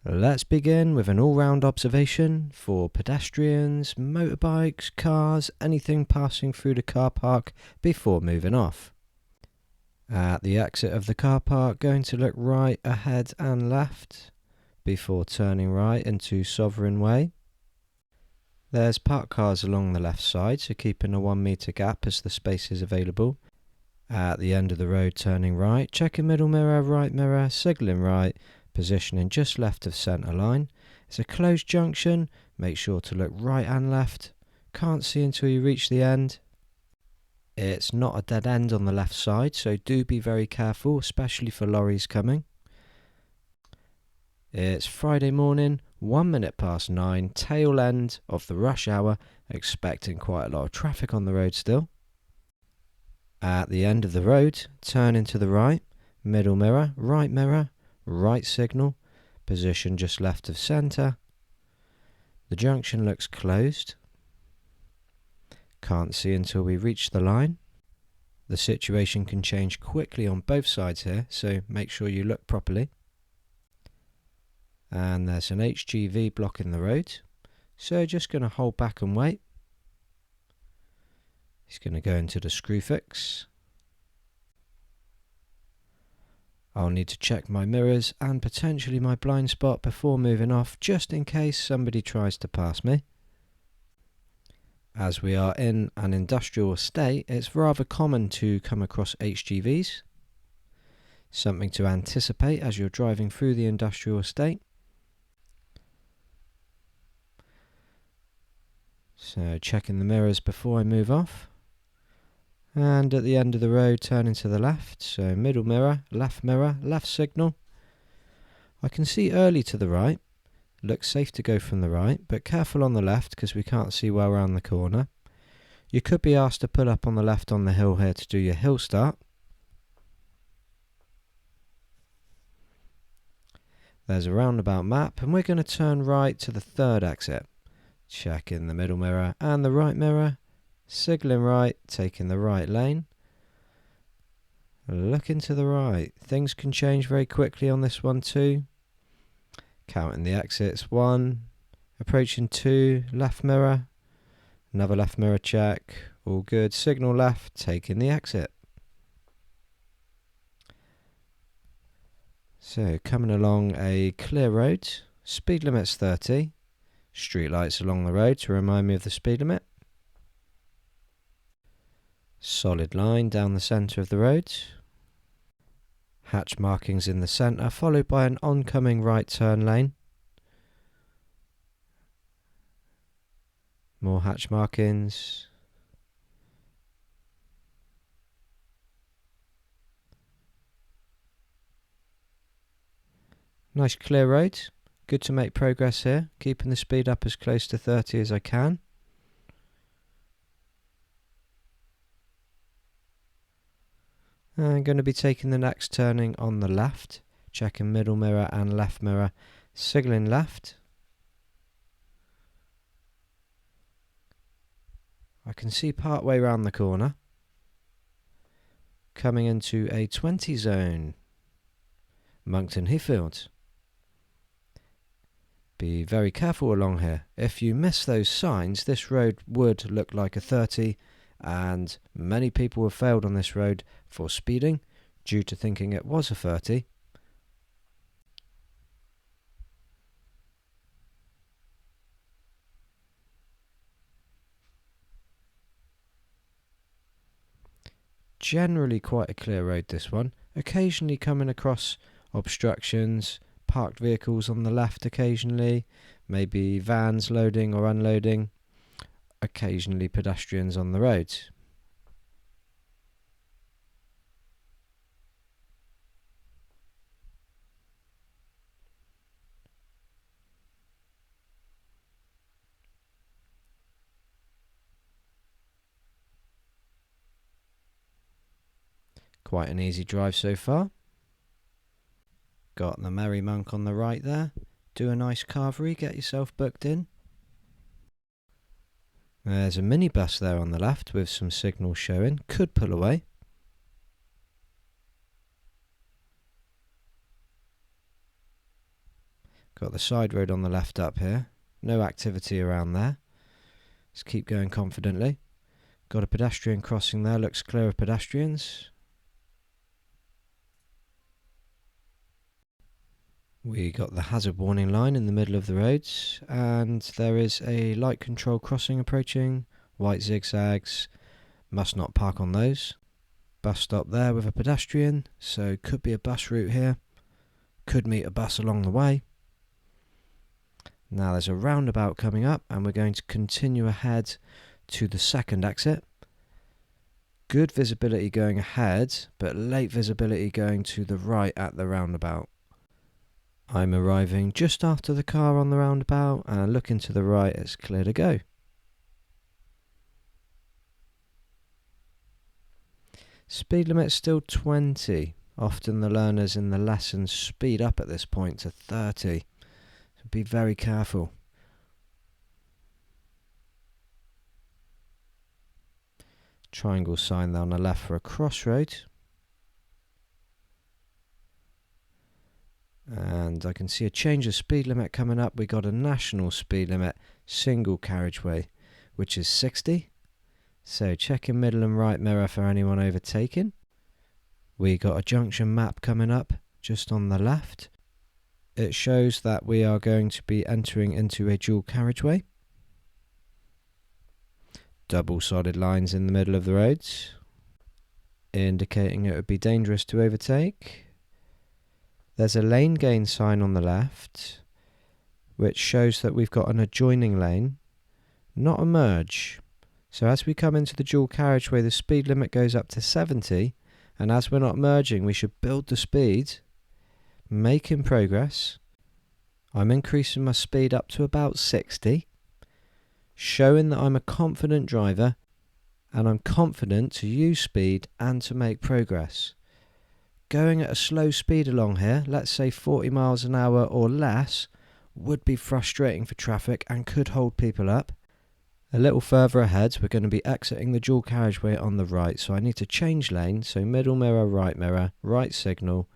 Let's begin with an all-round observation for pedestrians, motorbikes, cars, anything passing through the car park before moving off. At the exit of the car park, going to look right, ahead and left before turning right into Sovereign Way. There's parked cars along the left side, so keeping a 1 metre gap as the space is available. At the end of the road, turning right, checking middle mirror, right mirror, signalling right, positioning just left of centre line. It's a closed junction, make sure to look right and left. Can't see until you reach the end. It's not a dead end on the left side, so do be very careful, especially for lorries coming. It's Friday morning, 1 minute past 9, tail end of the rush hour, expecting quite a lot of traffic on the road still. At the end of the road, turn into the right, middle mirror, right signal, position just left of centre. The junction looks closed. Can't see until we reach the line. The situation can change quickly on both sides here, so make sure you look properly. And there's an HGV blocking the road, so just going to hold back and wait. He's going to go into the screw fix. I'll need to check my mirrors and potentially my blind spot before moving off, just in case somebody tries to pass me. As we are in an industrial estate, it's rather common to come across HGVs. Something to anticipate as you're driving through the industrial estate. So checking the mirrors before I move off. And at the end of the road, turning to the left, so middle mirror, left signal. I can see early to the right, looks safe to go from the right, but careful on the left because we can't see well around the corner. You could be asked to pull up on the left on the hill here to do your hill start. There's a roundabout map, and we're going to turn right to the third exit. Checking the middle mirror and the right mirror. Signalling right, taking the right lane. Looking to the right. Things can change very quickly on this one too. Counting the exits. 1. Approaching 2. Left mirror. Another left mirror check. All good. Signal left, taking the exit. So coming along a clear road. Speed limit's 30. Street lights along the road to remind me of the speed limit. Solid line down the centre of the road. Hatch markings in the centre, followed by an oncoming right turn lane. More hatch markings. Nice clear road. Good to make progress here, keeping the speed up as close to 30 as I can. I'm going to be taking the next turning on the left, checking middle mirror and left mirror, signalling left. I can see part way round the corner. Coming into a 20 zone, Monkton Heathfield. Be very careful along here. If you miss those signs, this road would look like a 30, and many people have failed on this road for speeding due to thinking it was a 30. Generally quite a clear road, this one. Occasionally coming across obstructions, parked vehicles on the left occasionally, maybe vans loading or unloading, occasionally pedestrians on the road. Quite an easy drive so far. Got the Merry Monk on the right there. Do a nice carvery, get yourself booked in. There's a minibus there on the left with some signals showing. Could pull away. Got the side road on the left up here. No activity around there. Let's keep going confidently. Got a pedestrian crossing there, looks clear of pedestrians. We got the hazard warning line in the middle of the roads, and there is a light control crossing approaching. White zigzags, must not park on those. Bus stop there with a pedestrian, so could be a bus route here. Could meet a bus along the way. Now there's a roundabout coming up, and we're going to continue ahead to the second exit. Good visibility going ahead, but late visibility going to the right at the roundabout. I'm arriving just after the car on the roundabout, and looking to the right, it's clear to go. Speed limit still 20. Often the learners in the lessons speed up at this point to 30. So be very careful. Triangle sign there on the left for a crossroad. And I can see a change of speed limit coming up. We got a national speed limit, single carriageway, which is 60. So checking middle and right mirror for anyone overtaking. We got a junction map coming up just on the left. It shows that we are going to be entering into a dual carriageway. Double solid lines in the middle of the roads, indicating it would be dangerous to overtake. There's a lane gain sign on the left, which shows that we've got an adjoining lane, not a merge. So as we come into the dual carriageway, the speed limit goes up to 70, and as we're not merging, we should build the speed, making progress. I'm increasing my speed up to about 60, showing that I'm a confident driver, and I'm confident to use speed and to make progress. Going at a slow speed along here, let's say 40 miles an hour or less, would be frustrating for traffic and could hold people up. A little further ahead, we're going to be exiting the dual carriageway on the right, so I need to change lane. So middle mirror, right signal,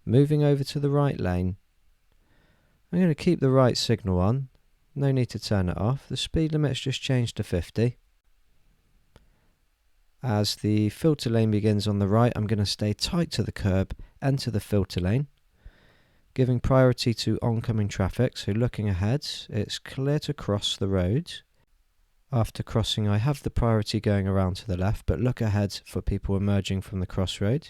moving over to the right lane. I'm going to keep the right signal on, no need to turn it off. The speed limit's just changed to 50. As the filter lane begins on the right, I'm going to stay tight to the curb, enter the filter lane, giving priority to oncoming traffic. So looking ahead, it's clear to cross the road. After crossing, I have the priority going around to the left, but look ahead for people emerging from the crossroad.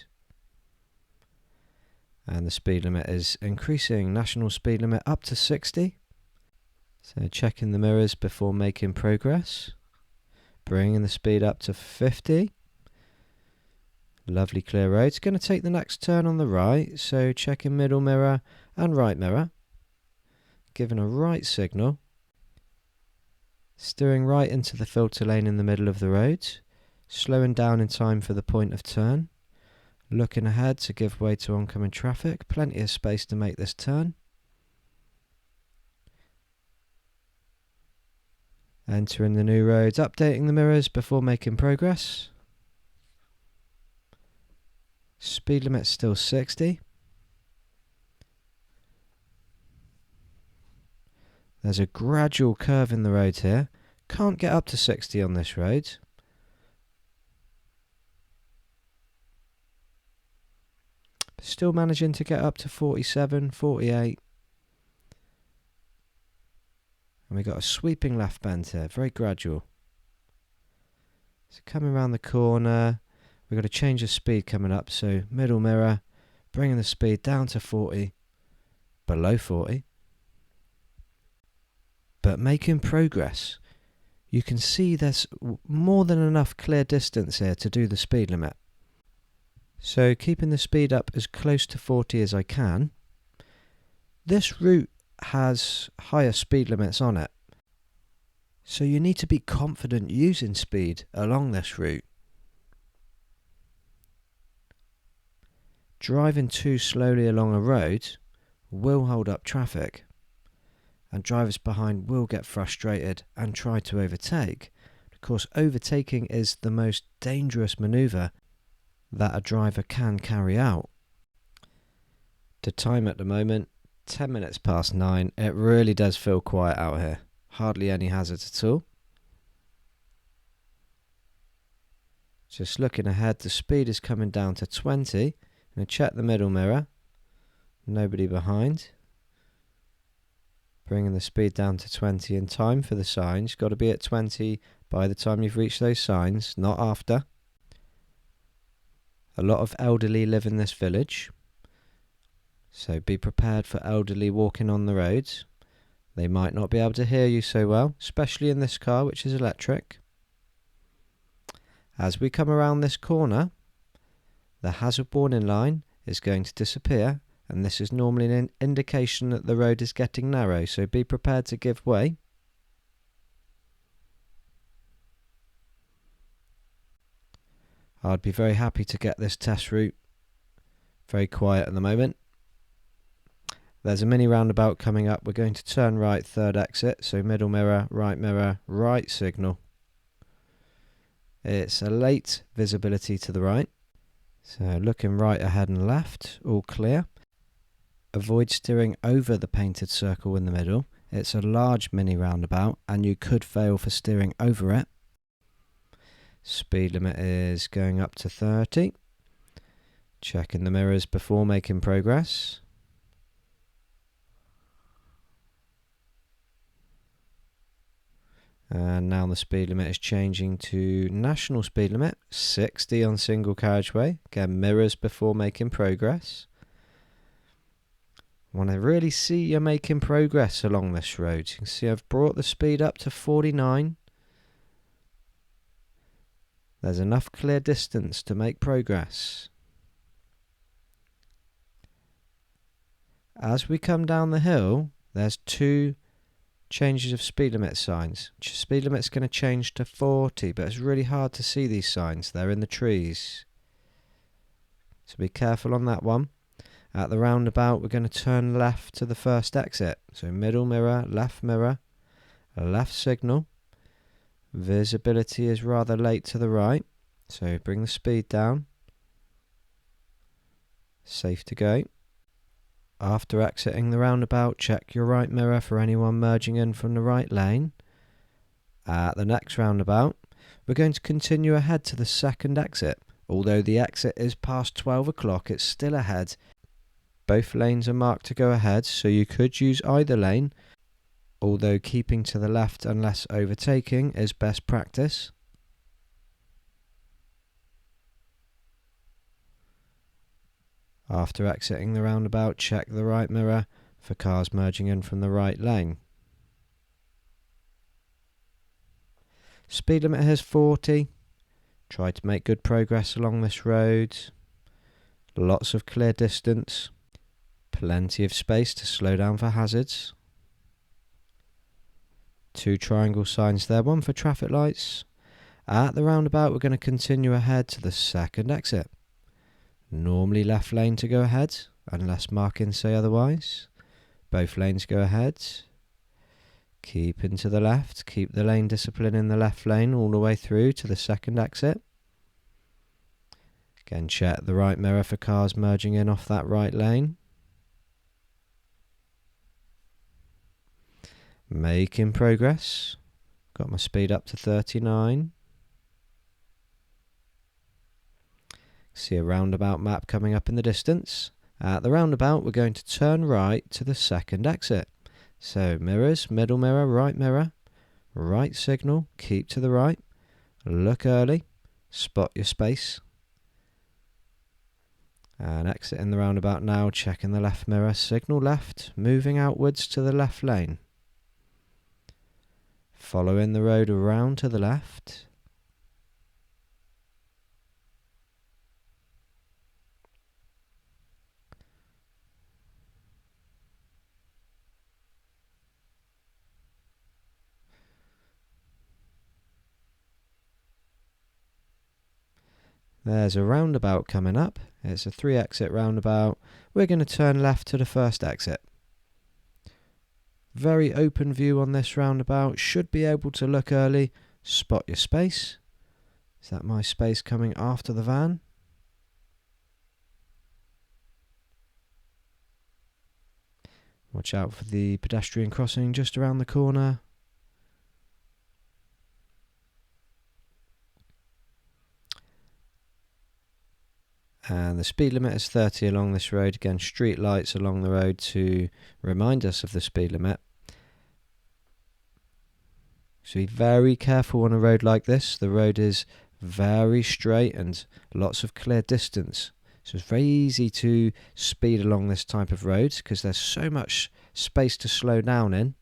And the speed limit is increasing. National speed limit up to 60. So checking the mirrors before making progress. Bringing the speed up to 50. Lovely clear road. It's going to take the next turn on the right, so checking middle mirror and right mirror. Giving a right signal. Steering right into the filter lane in the middle of the road. Slowing down in time for the point of turn. Looking ahead to give way to oncoming traffic. Plenty of space to make this turn. Entering the new roads, updating the mirrors before making progress. Speed limit still 60. There's a gradual curve in the road here. Can't get up to 60 on this road. Still managing to get up to 47, 48. And we got a sweeping left bend here, very gradual. So coming around the corner, we've got a change of speed coming up. So middle mirror, bringing the speed down to 40, below 40. But making progress. You can see there's more than enough clear distance here to do the speed limit. So keeping the speed up as close to 40 as I can. This route has higher speed limits on it, so you need to be confident using speed along this route. Driving too slowly along a road will hold up traffic, and drivers behind will get frustrated and try to overtake. Of course, overtaking is the most dangerous manoeuvre that a driver can carry out. The time at the moment 10 minutes past 9. It really does feel quiet out here. Hardly any hazards at all. Just looking ahead, the speed is coming down to 20. I'm going to check the middle mirror. Nobody behind. Bringing the speed down to 20 in time for the signs. Got to be at 20 by the time you've reached those signs, not after. A lot of elderly live in this village, so be prepared for elderly walking on the roads. They might not be able to hear you so well, especially in this car, which is electric. As we come around this corner, the hazard warning line is going to disappear, and this is normally an indication that the road is getting narrow, so be prepared to give way. I'd be very happy to get this test route very quiet at the moment. There's a mini roundabout coming up. We're going to turn right, third exit, so middle mirror, right signal. It's a late visibility to the right, so looking right ahead and left, all clear. Avoid steering over the painted circle in the middle. It's a large mini roundabout and you could fail for steering over it. Speed limit is going up to 30. Checking the mirrors before making progress. And now the speed limit is changing to national speed limit, 60 on single carriageway. Again, mirrors before making progress. Want to really see you're making progress along this road. You can see I've brought the speed up to 49. There's enough clear distance to make progress. As we come down the hill, there's two changes of speed limit signs. Speed limit's going to change to 40, but it's really hard to see these signs. They're in the trees. So be careful on that one. At the roundabout, we're going to turn left to the first exit. So middle mirror, left signal. Visibility is rather late to the right, so bring the speed down. Safe to go. After exiting the roundabout, check your right mirror for anyone merging in from the right lane. At the next roundabout, we're going to continue ahead to the second exit. Although the exit is past 12 o'clock, it's still ahead. Both lanes are marked to go ahead, so you could use either lane, although keeping to the left unless overtaking is best practice. After exiting the roundabout, check the right mirror for cars merging in from the right lane. Speed limit here is 40. Try to make good progress along this road. Lots of clear distance. Plenty of space to slow down for hazards. Two triangle signs there, one for traffic lights. At the roundabout, we're going to continue ahead to the second exit. Normally left lane to go ahead, unless markings say otherwise. Both lanes go ahead. Keep into the left, keep the lane discipline in the left lane all the way through to the second exit. Again, check the right mirror for cars merging in off that right lane. Making progress. Got my speed up to 39. See a roundabout map coming up in the distance. At the roundabout, we're going to turn right to the second exit. So mirrors, middle mirror, right signal, keep to the right, look early, spot your space. And exit in the roundabout now, checking the left mirror, signal left, moving outwards to the left lane. Following the road around to the left. There's a roundabout coming up. It's a 3-exit roundabout. We're going to turn left to the first exit. Very open view on this roundabout. Should be able to look early. Spot your space. Is that my space coming after the van? Watch out for the pedestrian crossing just around the corner. And the speed limit is 30 along this road. Again, street lights along the road to remind us of the speed limit. So be very careful on a road like this. The road is very straight and lots of clear distance. So it's very easy to speed along this type of road because there's so much space to slow down in.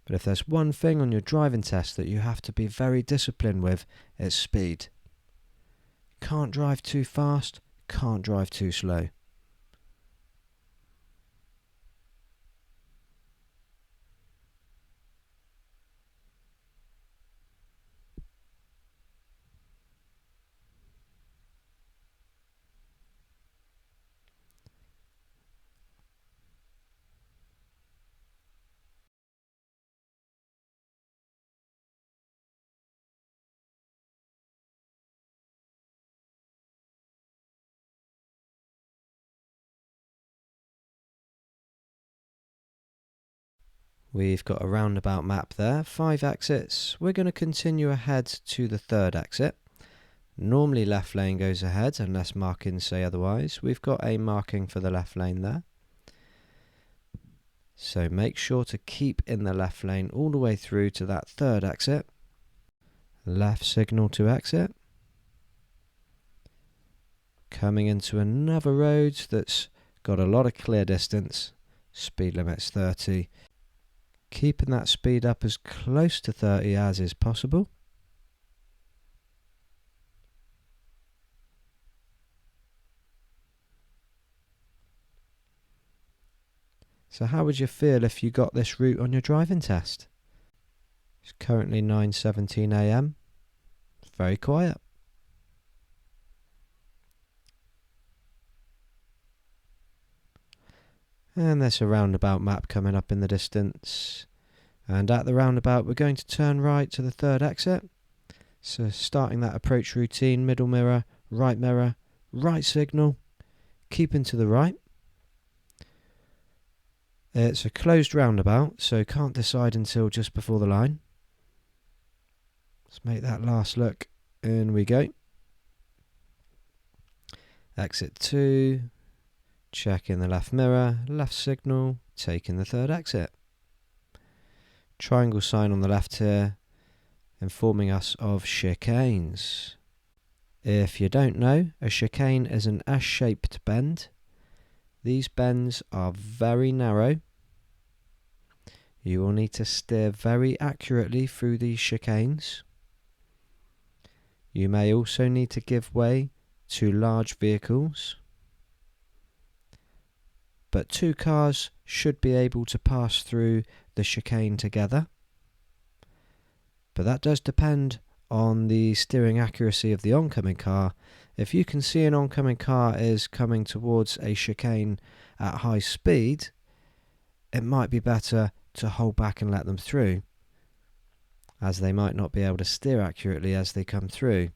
But if there's one thing on your driving test that you have to be very disciplined with, it's speed. Can't drive too fast, can't drive too slow. We've got a roundabout map there, 5 exits. We're going to continue ahead to the 3rd exit. Normally left lane goes ahead unless markings say otherwise. We've got a marking for the left lane there. So make sure to keep in the left lane all the way through to that 3rd exit. Left signal to exit. Coming into another road that's got a lot of clear distance. Speed limit's 30. Keeping that speed up as close to 30 as is possible. So how would you feel if you got this route on your driving test? It's currently 9:17 AM. It's very quiet. And there's a roundabout map coming up in the distance. And at the roundabout, we're going to turn right to the 3rd exit. So starting that approach routine, middle mirror, right signal, keeping to the right. It's a closed roundabout, so can't decide until just before the line. Let's make that last look. In we go. Exit 2. Check in the left mirror, left signal, taking the 3rd exit. Triangle sign on the left here, informing us of chicanes. If you don't know, a chicane is an S-shaped bend. These bends are very narrow. You will need to steer very accurately through these chicanes. You may also need to give way to large vehicles. But 2 cars should be able to pass through the chicane together. But that does depend on the steering accuracy of the oncoming car. If you can see an oncoming car is coming towards a chicane at high speed, it might be better to hold back and let them through, as they might not be able to steer accurately as they come through.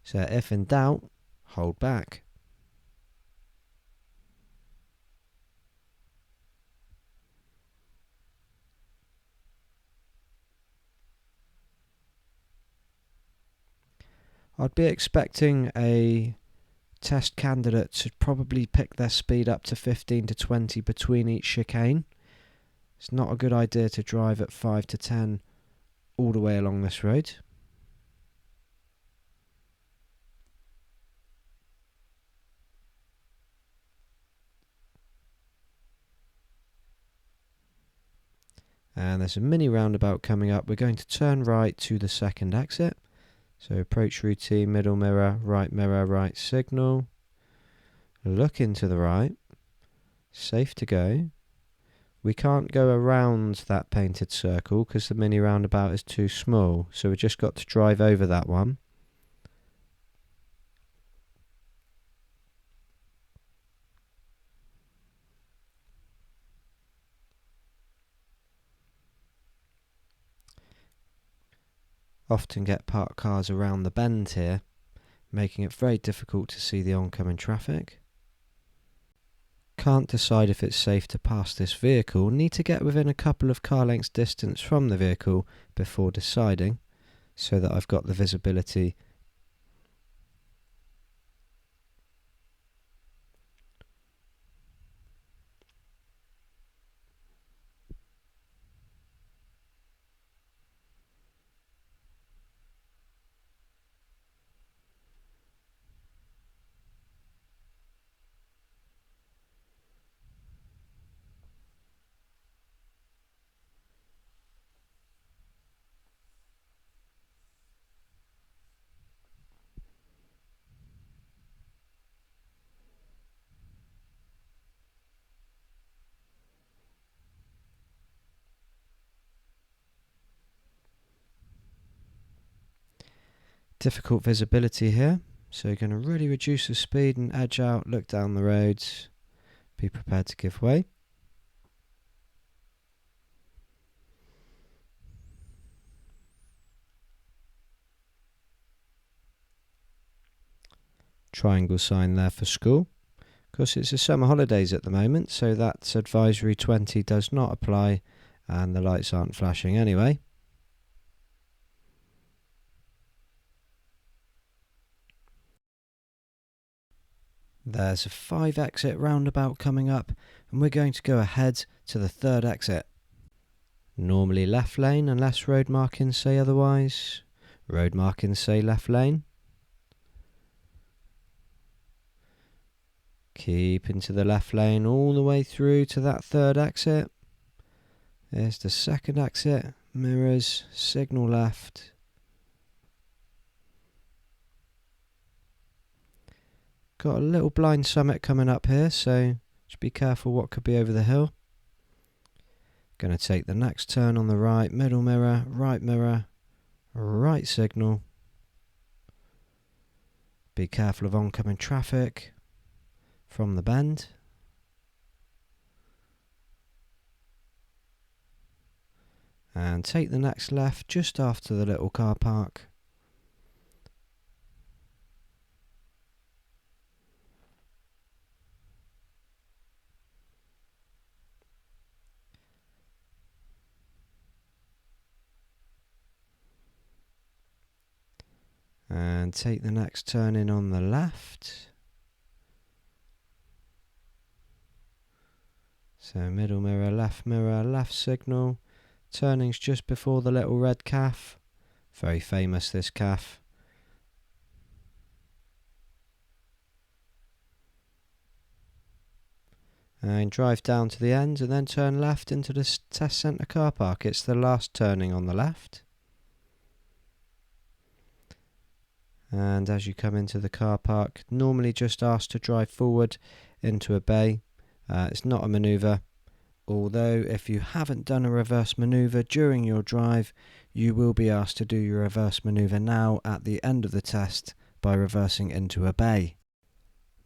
So if in doubt, hold back. I'd be expecting a test candidate to probably pick their speed up to 15 to 20 between each chicane. It's not a good idea to drive at 5 to 10 all the way along this road. And there's a mini roundabout coming up. We're going to turn right to the 2nd exit. So approach routine, middle mirror, right signal. Look into the right. Safe to go. We can't go around that painted circle because the mini roundabout is too small. So we've just got to drive over that one. Often get parked cars around the bend here, making it very difficult to see the oncoming traffic. Can't decide if it's safe to pass this vehicle, need to get within a couple of car lengths distance from the vehicle before deciding, so that I've got the visibility. Difficult visibility here, so you're going to really reduce the speed and edge out, look down the roads, be prepared to give way. Triangle sign there for school. Of course, it's the summer holidays at the moment, so that advisory 20 does not apply and the lights aren't flashing anyway. There's a 5 exit roundabout coming up, and we're going to go ahead to the 3rd exit. Normally left lane unless road markings say otherwise. Road markings say left lane. Keep into the left lane all the way through to that 3rd exit. There's the 2nd exit, mirrors, signal left. Got a little blind summit coming up here, so just be careful what could be over the hill. Going to take the next turn on the right, middle mirror, right signal. Be careful of oncoming traffic from the bend. And take the next left just after the little car park. And take the next turn in on the left. So middle mirror, left signal. Turning's just before the little red calf. Very famous, this calf. And drive down to the end and then turn left into the test centre car park. It's the last turning on the left. And as you come into the car park, normally just asked to drive forward into a bay. It's not a manoeuvre, although if you haven't done a reverse manoeuvre during your drive, you will be asked to do your reverse manoeuvre now at the end of the test by reversing into a bay.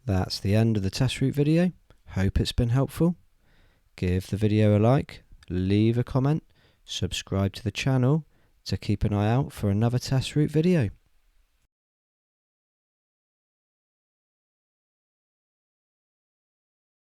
That's the end of the test route video. Hope it's been helpful. Give the video a like, leave a comment, subscribe to the channel to keep an eye out for another test route video.